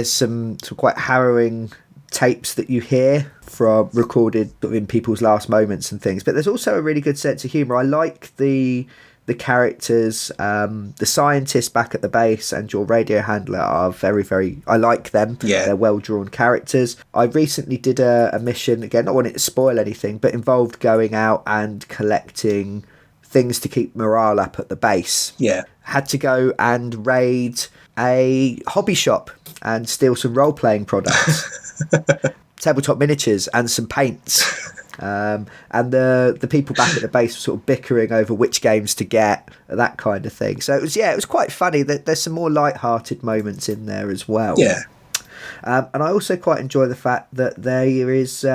some quite harrowing tapes that you hear from recorded in people's last moments and things, but there's also a really good sense of humour. I like the characters, the scientist back at the base and your radio handler are very, very... I like them. Yeah. They're well-drawn characters. I recently did a mission, again, not wanting to spoil anything, but involved going out and collecting things to keep morale up at the base. Yeah. Had to go and raid a hobby shop and steal some role-playing products. Tabletop miniatures and some paints. And the people back at the base were sort of bickering over which games to get, that kind of thing. So it was quite funny. There's some more light-hearted moments in there as well. Yeah. And I also quite enjoy the fact that there is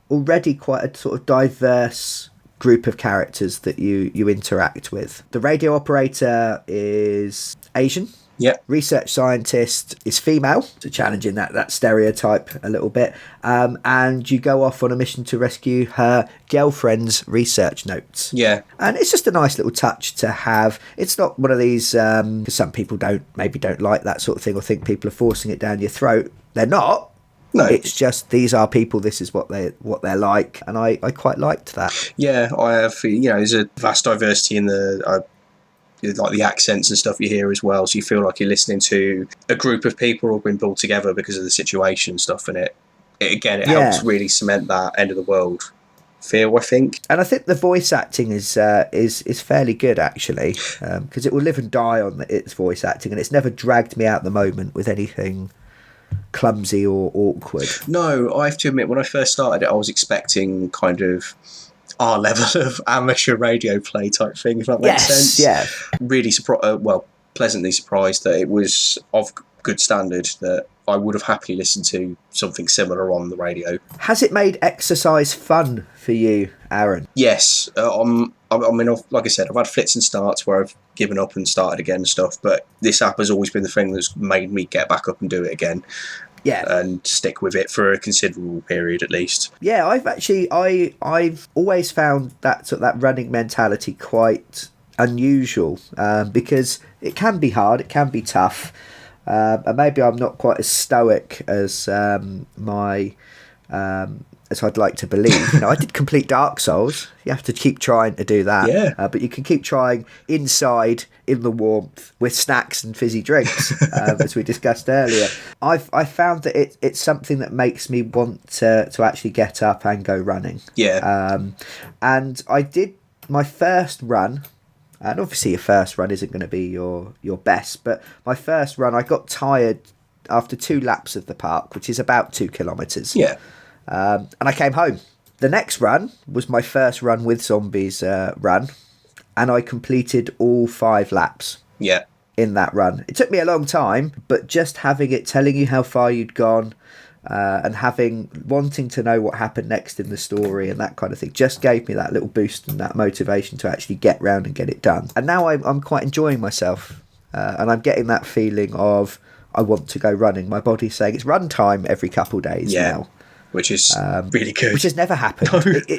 already quite a sort of diverse group of characters that you interact with. The radio operator is Asian. Yeah. Research scientist is female, so challenging that stereotype a little bit. And you go off on a mission to rescue her girlfriend's research notes. Yeah. And it's just a nice little touch to have. It's not one of these, because some people don't like that sort of thing or think people are forcing it down your throat. They're not. No, it's just these are people. This is what they're like, and I quite liked that. Yeah, I have. There's a vast diversity in the like the accents and stuff you hear as well. So you feel like you're listening to a group of people all been pulled together because of the situation and stuff. And it helps really cement that end of the world feel, I think. And I think the voice acting is fairly good actually, because it will live and die on its voice acting, and it's never dragged me out the moment with anything clumsy or awkward. No, I have to admit, when I first started it, I was expecting kind of our level of amateur radio play type thing, if that makes sense. Yeah. Really pleasantly surprised that it was of good standard, that I would have happily listened to something similar on the radio. Has it made exercise fun for you, Aaron? Yes. I mean, like I said, I've had flits and starts where I've given up and started again and stuff, but this app has always been the thing that's made me get back up and do it again. Yeah. And stick with it for a considerable period at least. Yeah, I've always found that sort of that running mentality quite unusual, because it can be hard, it can be tough. And maybe I'm not quite as stoic as as I'd like to believe. I did complete Dark Souls. You have to keep trying to do that. Yeah. But you can keep trying inside in the warmth with snacks and fizzy drinks, as we discussed earlier. I found that it's something that makes me want to actually get up and go running. Yeah. And I did my first run. And obviously your first run isn't going to be your best, but my first run, I got tired after 2 laps of the park, which is about 2 kilometres. Yeah. And I came home. The next run was my first run with zombies run, and I completed all 5 laps. Yeah. In that run. It took me a long time, but just having it telling you how far you'd gone, and wanting to know what happened next in the story and that kind of thing just gave me that little boost and that motivation to actually get round and get it done. And now I'm quite enjoying myself, and I'm getting that feeling of I want to go running. My body's saying it's run time every couple of days now. Which is really good. Which has never happened.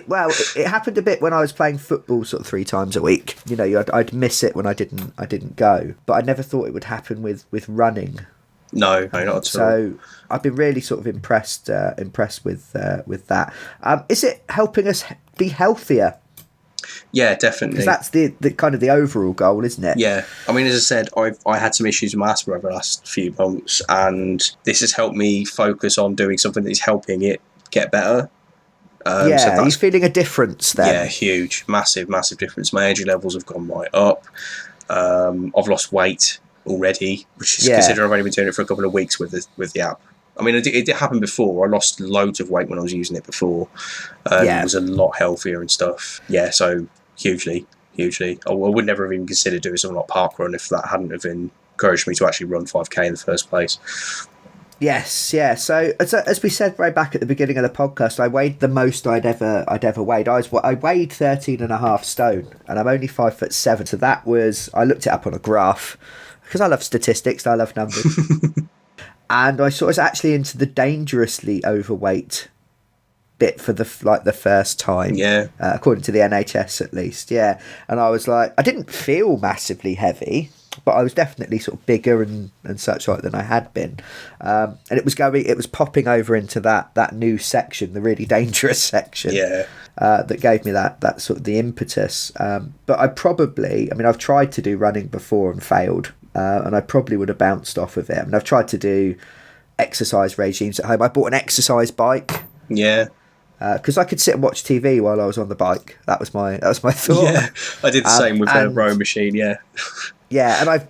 No. It happened a bit when I was playing football sort of 3 times a week. I'd miss it when I didn't go. But I never thought it would happen with running. No, not at all. So I've been really sort of impressed with that. Is it helping us be healthier? Yeah, definitely. Because that's the kind of the overall goal, isn't it? Yeah. I mean, as I said, I had some issues with my asthma over the last few months, and this has helped me focus on doing something that is helping it get better. So are you feeling a difference then? Yeah, huge. Massive difference. My energy levels have gone right up. I've lost weight already, which is considering I've only been doing it for a couple of weeks with the app. I mean, it did happen before. I lost loads of weight when I was using it before. It was a lot healthier and stuff. Yeah, so hugely. I would never have even considered doing something like parkrun if that hadn't have encouraged me to actually run 5k in the first place. Yes, yeah. So as we said right back at the beginning of the podcast, I weighed the most I'd ever weighed. I weighed 13.5 stone, and I'm only 5'7". So that was, I looked it up on a graph because I love statistics, I love numbers. And I was actually into the dangerously overweight bit for the first time. Yeah. According to the NHS at least. Yeah. And I was like, I didn't feel massively heavy, but I was definitely sort of bigger and such like than I had been. And it was popping over into that new section, the really dangerous section. Yeah. That gave me that sort of the impetus. But I've tried to do running before and failed. And I probably would have bounced off of it. I mean, I've tried to do exercise regimes at home. I bought an exercise bike. Yeah. Because I could sit and watch TV while I was on the bike. That was my thought. Yeah, I did the same with the rowing machine. Yeah. Yeah, and I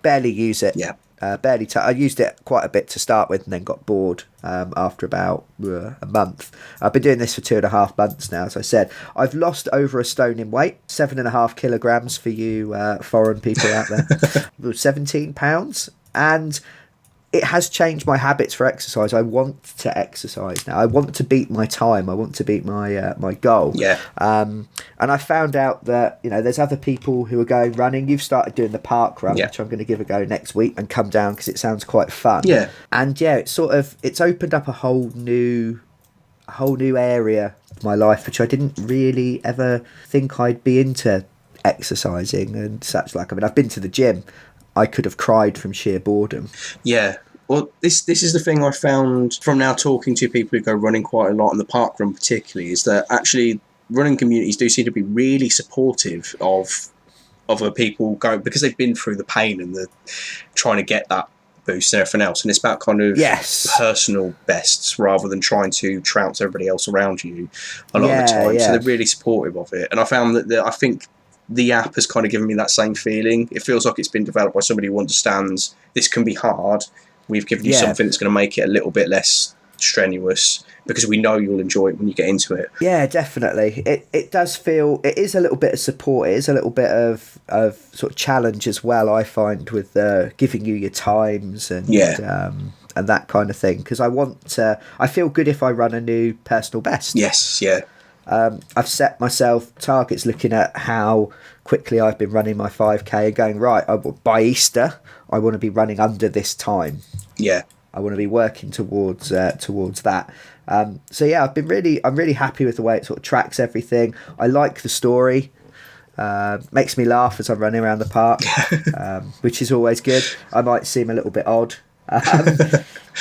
barely use it. Yeah. I used it quite a bit to start with, and then got bored after about a month. I've been doing this for 2.5 months now. As I said, I've lost over a stone in weight, 7.5 kilograms for you foreign people out there, 17 pounds, and it has changed my habits for exercise. I want to exercise now. I want to beat my time. I want to beat my my goal. Yeah. And I found out that there's other people who are going running. You've started doing the park run, which I'm going to give a go next week and come down because it sounds quite fun. Yeah. And it's opened up a whole new area of my life, which I didn't really ever think I'd be into exercising and such like. I mean, I've been to the gym. I could have cried from sheer boredom. Yeah. Well, this is the thing I found from now talking to people who go running quite a lot, and the park run particularly, is that actually running communities do seem to be really supportive of other people going, because they've been through the pain and the trying to get that boost and everything else, and it's about kind of personal bests rather than trying to trounce everybody else around you a lot of the time. So they're really supportive of it, and I found that I think the app has kind of given me that same feeling. It feels like it's been developed by somebody who understands this can be hard. We've given you something that's going to make it a little bit less strenuous, because we know you'll enjoy it when you get into it. Yeah, definitely. It does feel, it is a little bit of support. It is a little bit of sort of challenge as well, I find, with giving you your times and that kind of thing. Because I feel good if I run a new personal best. Yes, yeah. I've set myself targets looking at how quickly I've been running my 5k and going, right, by Easter, I want to be running under this time. Yeah. I want to be working towards that. So yeah, I'm really happy with the way it sort of tracks everything. I like the story. Makes me laugh as I'm running around the park, which is always good. I might seem a little bit odd.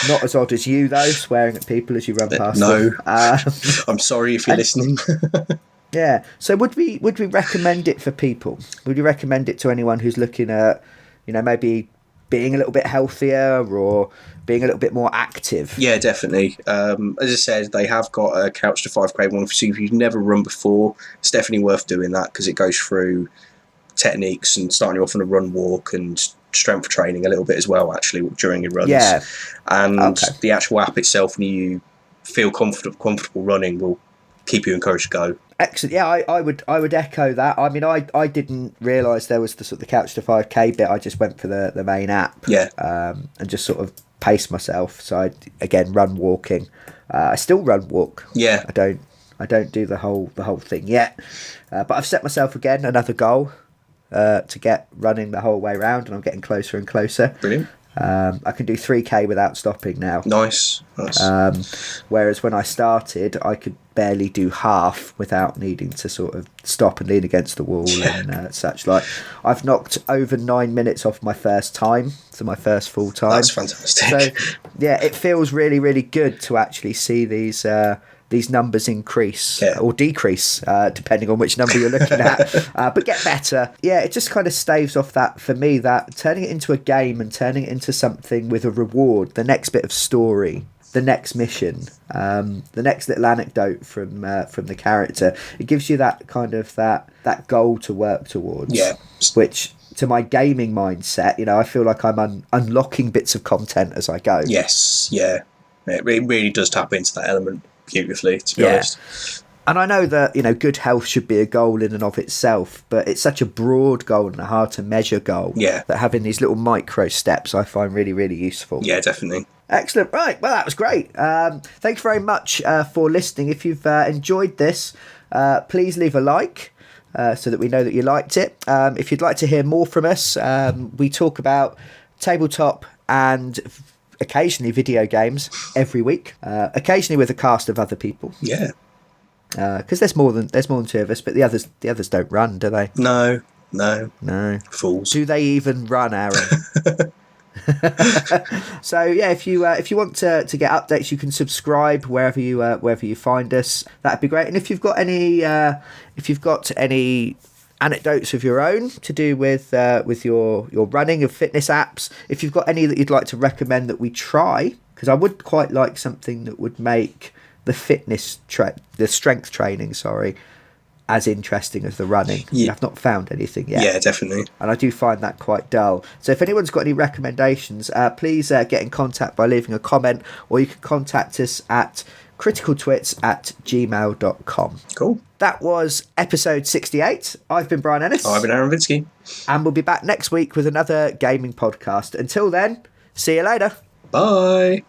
Not as odd as you though, swearing at people as you run past them. I'm sorry if you're listening. Yeah. So would we recommend it for people? Would we recommend it to anyone who's looking at, maybe being a little bit healthier or being a little bit more active? Yeah, definitely. As I said, they have got a Couch to 5k one. So if you've never run before, it's definitely worth doing that, because it goes through techniques and starting you off on a run walk and strength training a little bit as well, actually, during your runs. Yeah. And the actual app itself, when you feel comfortable running, will keep you encouraged to go. Excellent. Yeah, I would echo that. I mean, I didn't realise there was the sort of the Couch to 5k bit. I just went for the main app. Yeah. And just sort of pace myself. So I run walking. I still run walk. Yeah. I don't do the whole thing yet. But I've set myself again another goal to get running the whole way around, and I'm getting closer and closer. Brilliant. I can do 3k without stopping now. Nice. Whereas when I started, I could barely do half without needing to sort of stop and lean against the wall and such. Like, I've knocked over 9 minutes off my first time, so my first full time. That's fantastic. So yeah, it feels really, really good to actually see these numbers increase or decrease, depending on which number you're looking at, but get better. Yeah, it just kind of staves off that, for me, that turning it into a game and turning it into something with a reward, the next bit of story, the next mission, the next little anecdote from the character. It gives you that kind of that goal to work towards. Yeah. Which, to my gaming mindset, I feel like I'm unlocking bits of content as I go. Yes, yeah. It really does tap into that element beautifully, to be honest. And I know that, good health should be a goal in and of itself, but it's such a broad goal and a hard to measure goal that having these little micro steps I find really, really useful. Yeah, definitely. Excellent. Right. Well, that was great. Thanks very much for listening. If you've enjoyed this, please leave a like so that we know that you liked it. If you'd like to hear more from us, we talk about tabletop and occasionally video games every week, occasionally with a cast of other people. Yeah. Because there's more than two of us, but the others don't run, do they? No. Do Fools. they even run, Aaron? So yeah, if you want to get updates, you can subscribe wherever you find us. That'd be great. And if you've got any anecdotes of your own to do with your running and fitness apps, if you've got any that you'd like to recommend that we try, because I would quite like something that would make the the strength training, as interesting as the running. Yeah. I've not found anything yet. Yeah, definitely. And I do find that quite dull. So if anyone's got any recommendations, please get in contact by leaving a comment, or you can contact us at criticaltwits@gmail.com. Cool. That was episode 68. I've been Brian Ennis. I've been Aaron Vinsky. And we'll be back next week with another gaming podcast. Until then, see you later. Bye.